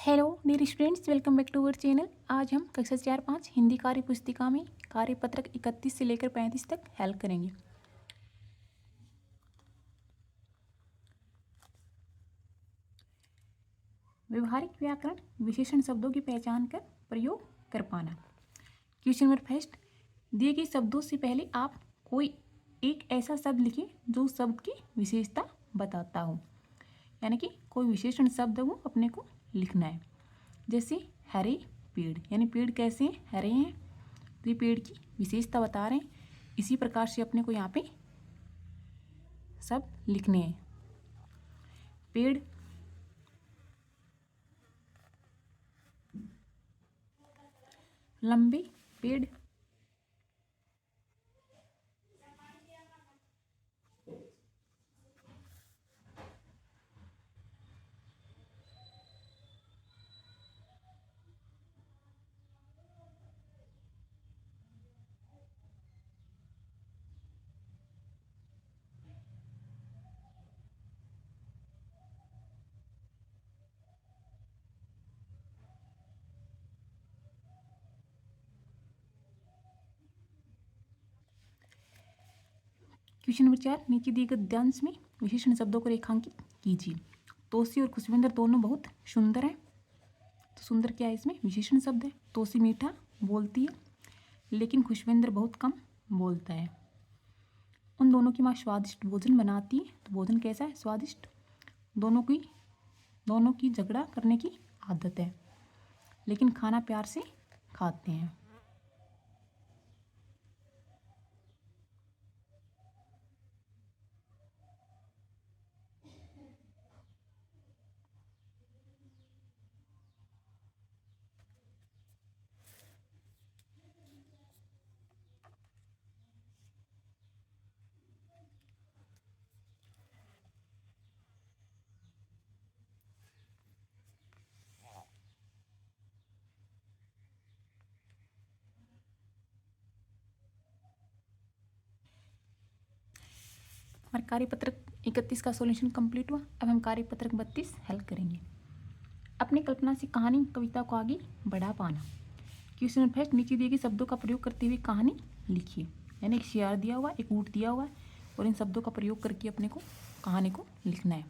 Hello dear students, welcome back to our channel. आज हम कक्षा 4-5 हिंदी कार्य पुस्तिका में कार्यपत्रक 31 से लेकर 35 तक हल करेंगे। व्यवहारिक व्याकरण, विशेषण शब्दों की पहचान कर प्रयोग कर पाना। क्वेश्चन नंबर फर्स्ट, दिए गए शब्दों से पहले आप कोई एक ऐसा शब्द लिखें जो शब्द की विशेषता बताता हो, यानी कि कोई विशेषण शब्द वो अपने को लिखना है। जैसे हरे पेड़, यानी पेड़ कैसे हैं, हरे हैं, तो ये पेड़ की विशेषता बता रहे हैं। इसी प्रकार से अपने को यहाँ पे सब लिखने हैं। पेड़ लंबे, पेड़ क्वेश्चन नंबर 4, नीचे दिए गए गद्यांश में विशेषण शब्दों को रेखांकित कीजिए। तोसी और खुशविंदर दोनों बहुत सुंदर है। तो सुंदर क्या है, इसमें विशेषण शब्द है। तोसी मीठा बोलती है, लेकिन खुशविंदर बहुत कम बोलता है। उन दोनों की माँ स्वादिष्ट भोजन बनाती है। तो भोजन कैसा है, स्वादिष्ट। दोनों की झगड़ा करने की आदत है, लेकिन खाना प्यार से खाते हैं। हमारे कार्यपत्रक 31 का सॉल्यूशन कंप्लीट हुआ। अब हम कार्यपत्रक 32 हल करेंगे। अपनी कल्पना से कहानी कविता को आगे बढ़ा पाना। क्वेश्चन नंबर फर्स्ट, नीचे दिए गए शब्दों का प्रयोग करते हुए कहानी लिखिए। यानी एक शियार दिया हुआ, एक ऊँट दिया हुआ है, और इन शब्दों का प्रयोग करके अपने को कहानी को लिखना है।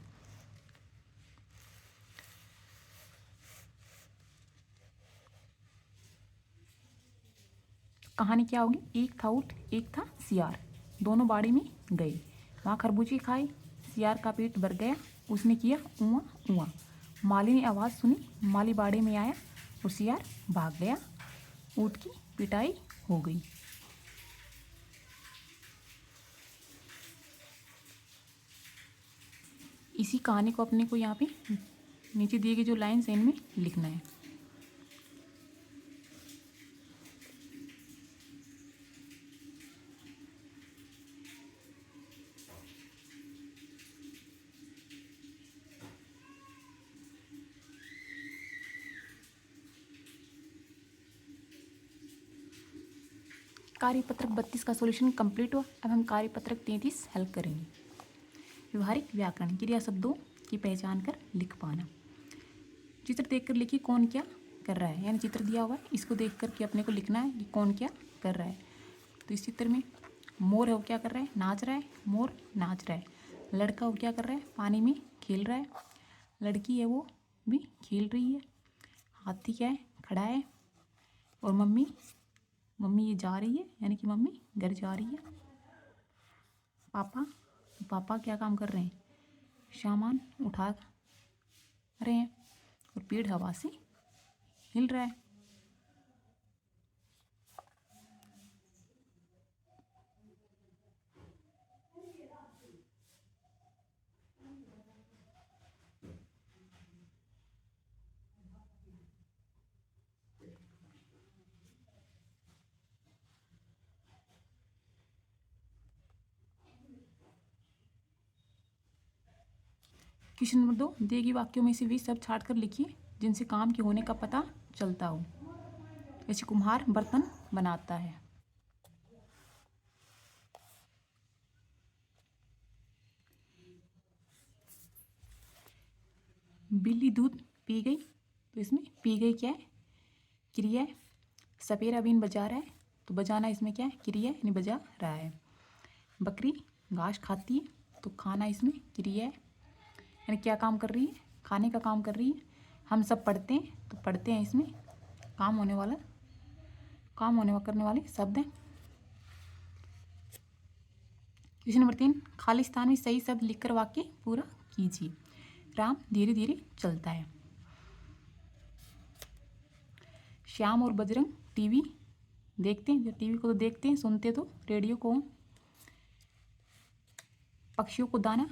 कहानी क्या होगी, एक था ऊँट, एक था शियार, दोनों बाड़ी में गए, वहाँ खरबूजे खाए, शियार का पेट भर गया, उसने किया ऊँ ऊँ। माली ने आवाज़ सुनी, माली बाड़े में आया और शियार भाग गया, ऊँट की पिटाई हो गई। इसी कहानी को अपने को यहाँ पे नीचे दिए गए जो लाइन्स हैं इनमें लिखना है। कार्यपत्रक 32 का सॉल्यूशन कंप्लीट हुआ। अब हम कार्यपत्रक 33 हल करेंगे। व्यवहारिक व्याकरण, क्रिया शब्दों की पहचान कर लिख पाना। चित्र देखकर लिखिए कौन क्या कर रहा है, यानी चित्र दिया हुआ है, इसको देख कर के अपने को लिखना है कि कौन क्या कर रहा है। तो इस चित्र में मोर है, वो क्या कर रहा है, नाच रहा है, मोर नाच रहा है। लड़का वो क्या कर रहा है, पानी में खेल रहा है। लड़की है वो भी खेल रही है। हाथी क्या है, खड़ा है। और मम्मी ये जा रही है, यानी कि मम्मी घर जा रही है। पापा क्या काम कर रहे हैं, सामान उठा रहे हैं। और पेड़ हवा से हिल रहा है। क्वेश्चन नंबर 2, दिए गए वाक्यों में से वे शब्द छाट कर लिखिए जिनसे काम के होने का पता चलता हो। जैसे कुम्हार बर्तन बनाता है। बिल्ली दूध पी गई, तो इसमें पी गई क्या है, क्रिया है। सपेरा बीन बजा रहा है, तो बजाना इसमें क्या है, क्रिया है, यानी बजा रहा है। बकरी घास खाती है, तो खाना इसमें क्रिया है, यानी क्या काम कर रही है, खाने का काम कर रही है। हम सब पढ़ते हैं, तो पढ़ते हैं इसमें काम होने वाला करने वाले शब्द हैं। क्वेश्चन नंबर 3, खाली स्थान में सही शब्द लिखकर वाक्य पूरा कीजिए। राम धीरे धीरे चलता है। श्याम और बजरंग टीवी देखते हैं, जब टीवी को तो देखते हैं, सुनते तो रेडियो को। पक्षियों को दाना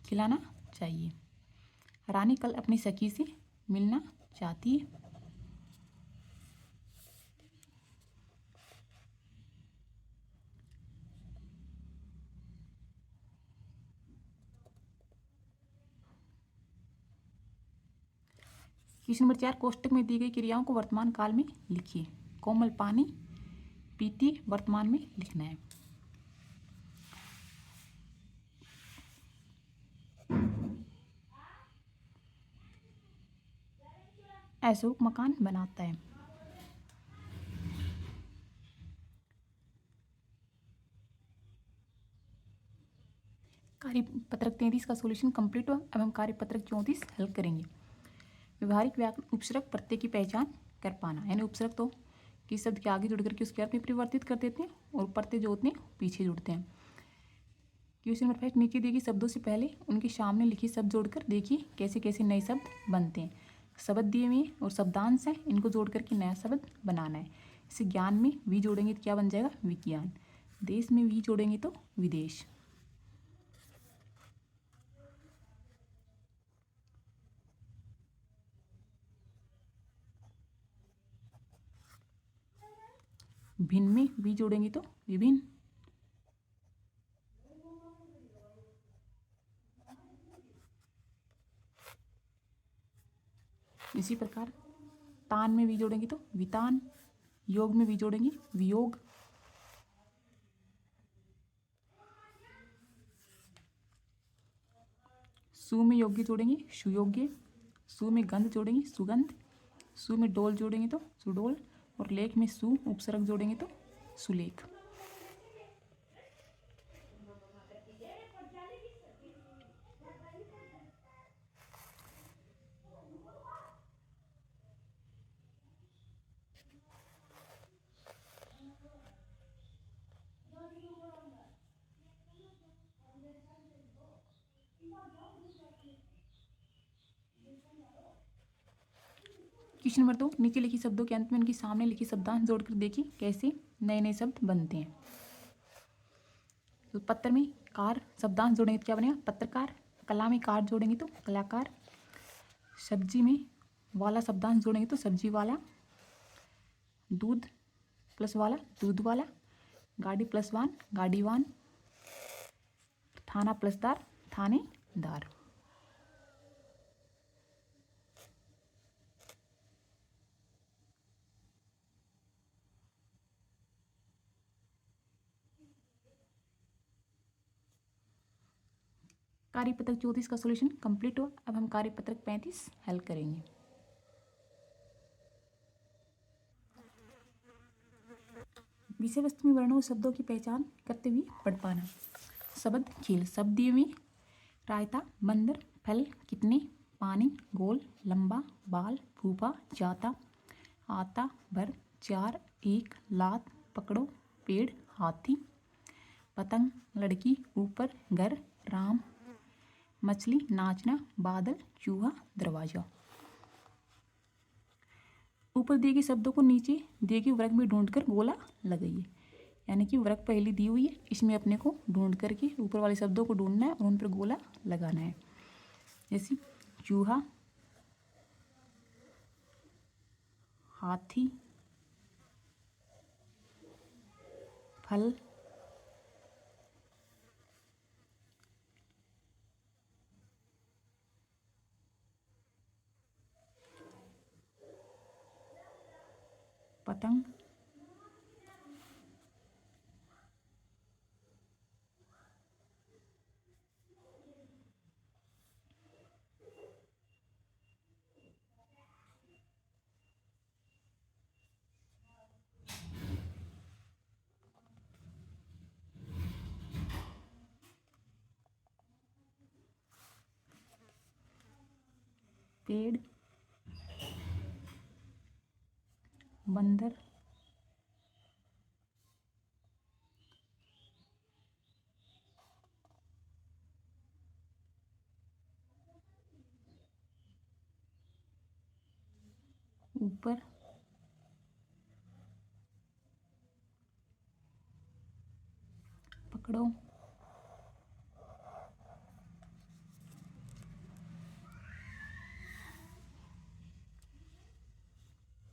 खिलाना चाहिए। रानी कल अपनी सखी से मिलना चाहती है। क्वेश्चन नंबर 4, कोष्टक में दी गई क्रियाओं को वर्तमान काल में लिखिए। कोमल पानी पीती वर्तमान में लिखना है। अशोक मकान बनाता है। कार्यपत्रक 33 का सॉल्यूशन कंप्लीट हुआ। अब हम कार्यपत्रक 34 हल करेंगे। व्यवहारिक व्याकरण उपसर्ग प्रत्यय की पहचान कर पाना, यानी उपसर्ग तो किस शब्द के आगे जुड़ करके उसके अर्थ में परिवर्तित कर देते हैं, और प्रत्यय जो होते हैं पीछे जुड़ते हैं। क्वेश्चन नंबर 5, नीचे दिए गए शब्दों से पहले उनके सामने लिखित शब्द जोड़कर देखिए कैसे कैसे नए शब्द बनते हैं। शब्द दिए हुए और शब्दांश हैं, इनको जोड़ करके नया शब्द बनाना है। इसे ज्ञान में वी जोड़ेंगे तो क्या बन जाएगा, विज्ञान। देश में वी जोड़ेंगे तो विदेश। भिन्न में वी जोड़ेंगे तो विभिन्न। इसी प्रकार तान में वी जोड़ेंगे तो वितान। योग में वी जोड़ेंगे वियोग। सु में योग्य जोड़ेंगे सुयोग्य। सु में गंध जोड़ेंगे सुगंध। सु में डोल जोड़ेंगे तो सुडोल। और लेख में सु उपसर्ग जोड़ेंगे तो सुलेख। क्वेश्चन नंबर 2, नीचे लिखित शब्दों के अंत में उनके सामने लिखित शब्दांश जोड़कर देखिए कैसे नए नए शब्द बनते हैं। तो पत्र में कार शब्दांश जोड़ेंगे तो क्या बनेगा, पत्रकार। कला में कार जोड़ेंगे तो कलाकार। सब्जी में वाला शब्दांश जोड़ेंगे तो सब्जी वाला। दूध प्लस वाला दूध वाला। गाड़ी प्लस वान गाड़ीवान। थाना प्लस दार थानेदार। कार्यपत्रक 34 का सॉल्यूशन कंप्लीट हुआ। अब हम कार्यपत्रक 35 हल करेंगे। विषय वस्तु में वर्णों और शब्दों की पहचान करते हुए पढ़ पाना। शब्द खेल शब्द दिए हुए रायता बंदर फल कितने पानी गोल लंबा बाल फूफा जाता आता भर चार एक लात पकड़ो पेड़ हाथी पतंग लड़की ऊपर घर राम मछली नाचना बादल चूहा दरवाजा। ऊपर दिए गए शब्दों को नीचे दिए गए वर्ग में ढूंढकर गोला लगाइए, यानी कि वर्ग पहली दी हुई है, इसमें अपने को ढूंढ करके ऊपर वाले शब्दों को ढूंढना है और उन पर गोला लगाना है। जैसे चूहा हाथी फल पतंग पेड़, बंदर, ऊपर, पकड़ो,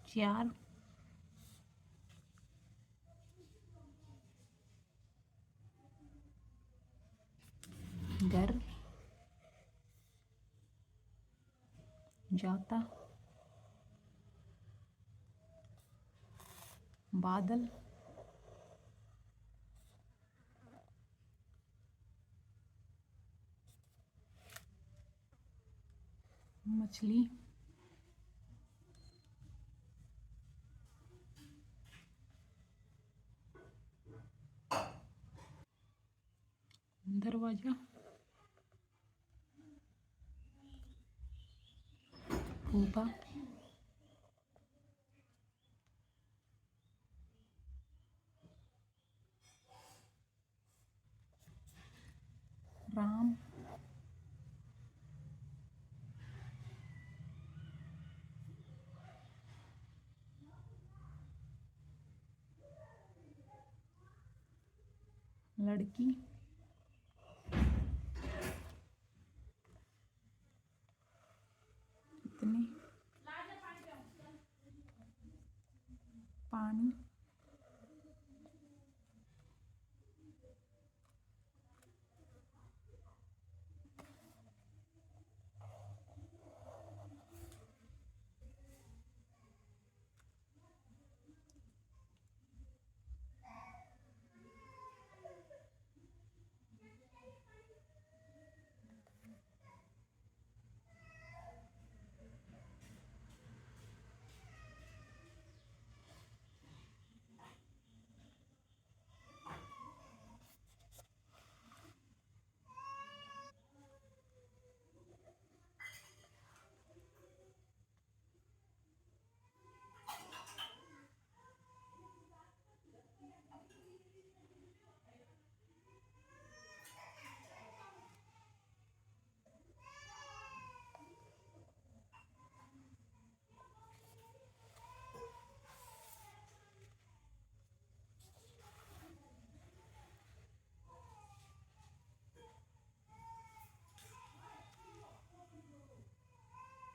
चार, घर, जाता, बादल, मछली, दरवाजा, फूफा, राम, लड़की, कितने, पानी,